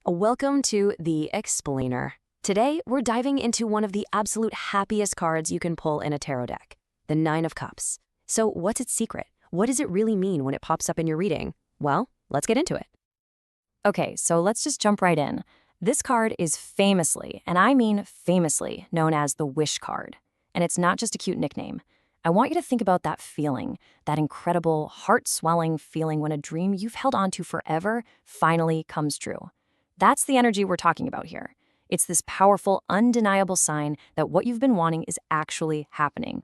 Welcome to The Explainer. Today, we're diving into one of the absolute happiest cards you can pull in a tarot deck, the Nine of Cups. So what's its secret? What does it really mean when it pops up in your reading? Well, let's get into it. Okay, so let's just jump right in. This card is famously, and I mean famously, known as the Wish card. And it's not just a cute nickname. I want you to think about that feeling, that incredible, heart-swelling feeling when a dream you've held on to forever finally comes true. That's the energy we're talking about here. It's this powerful, undeniable sign that what you've been wanting is actually happening.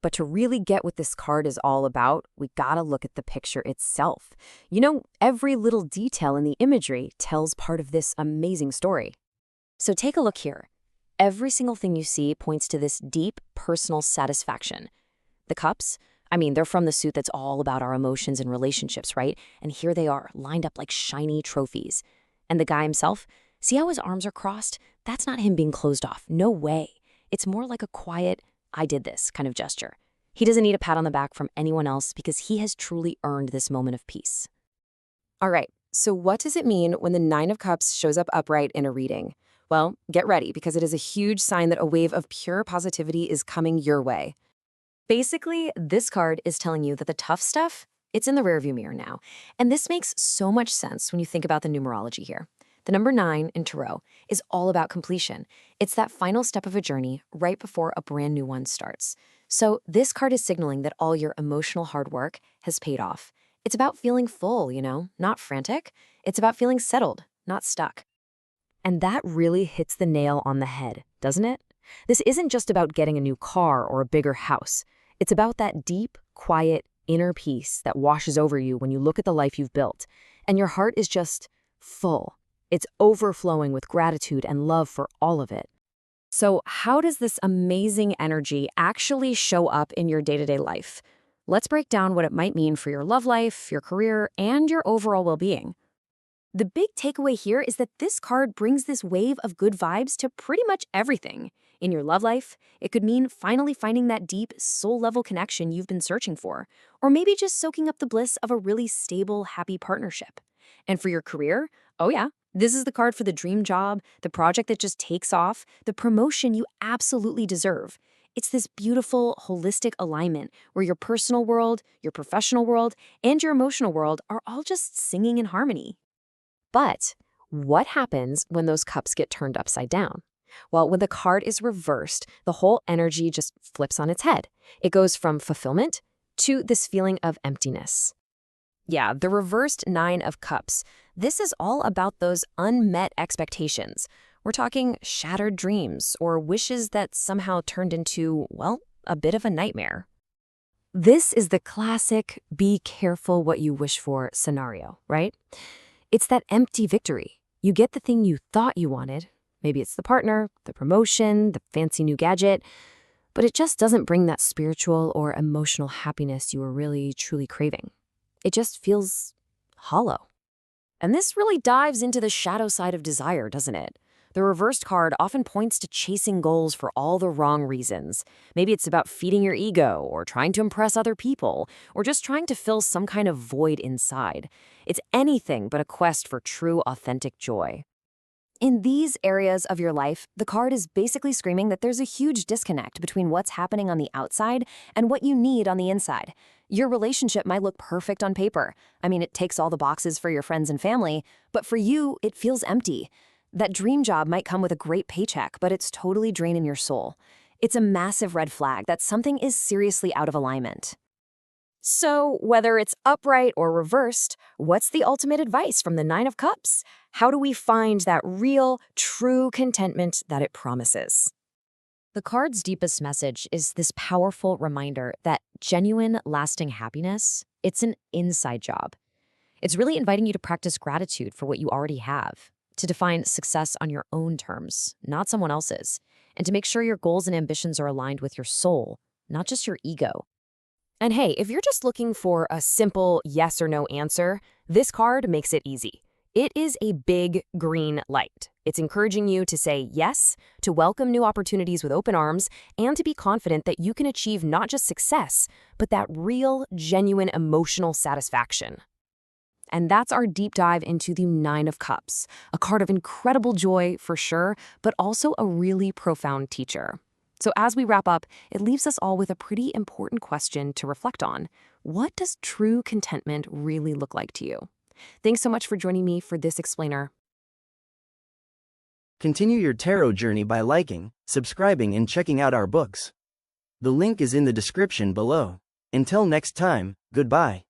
But to really get what this card is all about, we gotta look at the picture itself. You know, every little detail in the imagery tells part of this amazing story. So take a look here. Every single thing you see points to this deep, personal satisfaction. The cups, they're from the suit that's all about our emotions and relationships, right? And here they are, lined up like shiny trophies. And the guy himself, see how his arms are crossed? That's not him being closed off, no way. It's more like a quiet, I did this kind of gesture. He doesn't need a pat on the back from anyone else because he has truly earned this moment of peace. All right, so what does it mean when the Nine of Cups shows up upright in a reading? Well, get ready because it is a huge sign that a wave of pure positivity is coming your way. Basically, this card is telling you that the tough stuff, it's in the rearview mirror now. And this makes so much sense when you think about the numerology here. The number 9 in Tarot is all about completion. It's that final step of a journey right before a brand new one starts. So this card is signaling that all your emotional hard work has paid off. It's about feeling full, not frantic. It's about feeling settled, not stuck. And that really hits the nail on the head, doesn't it? This isn't just about getting a new car or a bigger house. It's about that deep, quiet, inner peace that washes over you when you look at the life you've built. And your heart is just full. It's overflowing with gratitude and love for all of it. So how does this amazing energy actually show up in your day-to-day life? Let's break down what it might mean for your love life, your career, and your overall well-being. The big takeaway here is that this card brings this wave of good vibes to pretty much everything. In your love life, it could mean finally finding that deep, soul-level connection you've been searching for, or maybe just soaking up the bliss of a really stable, happy partnership. And for your career, oh yeah, this is the card for the dream job, the project that just takes off, the promotion you absolutely deserve. It's this beautiful, holistic alignment where your personal world, your professional world, and your emotional world are all just singing in harmony. But what happens when those cups get turned upside down? Well, when the card is reversed, the whole energy just flips on its head. It goes from fulfillment to this feeling of emptiness. Yeah, the reversed Nine of Cups. This is all about those unmet expectations. We're talking shattered dreams or wishes that somehow turned into, well, a bit of a nightmare. This is the classic be careful what you wish for scenario, right? It's that empty victory. You get the thing you thought you wanted. Maybe it's the partner, the promotion, the fancy new gadget, but it just doesn't bring that spiritual or emotional happiness you were really, truly craving. It just feels hollow. And this really dives into the shadow side of desire, doesn't it? The reversed card often points to chasing goals for all the wrong reasons. Maybe it's about feeding your ego, or trying to impress other people, or just trying to fill some kind of void inside. It's anything but a quest for true, authentic joy. In these areas of your life, the card is basically screaming that there's a huge disconnect between what's happening on the outside and what you need on the inside. Your relationship might look perfect on paper. It takes all the boxes for your friends and family, but for you, it feels empty. That dream job might come with a great paycheck, but it's totally draining your soul. It's a massive red flag that something is seriously out of alignment. So, whether it's upright or reversed, what's the ultimate advice from the Nine of Cups? How do we find that real, true contentment that it promises? The card's deepest message is this powerful reminder that genuine, lasting happiness, it's an inside job. It's really inviting you to practice gratitude for what you already have, to define success on your own terms, not someone else's, and to make sure your goals and ambitions are aligned with your soul, not just your ego. And hey, if you're just looking for a simple yes or no answer, this card makes it easy. It is a big green light. It's encouraging you to say yes, to welcome new opportunities with open arms, and to be confident that you can achieve not just success, but that real, genuine emotional satisfaction. And that's our deep dive into the Nine of Cups, a card of incredible joy for sure, but also a really profound teacher. So as we wrap up, it leaves us all with a pretty important question to reflect on. What does true contentment really look like to you? Thanks so much for joining me for this explainer. Continue your tarot journey by liking, subscribing, and checking out our books. The link is in the description below. Until next time, goodbye.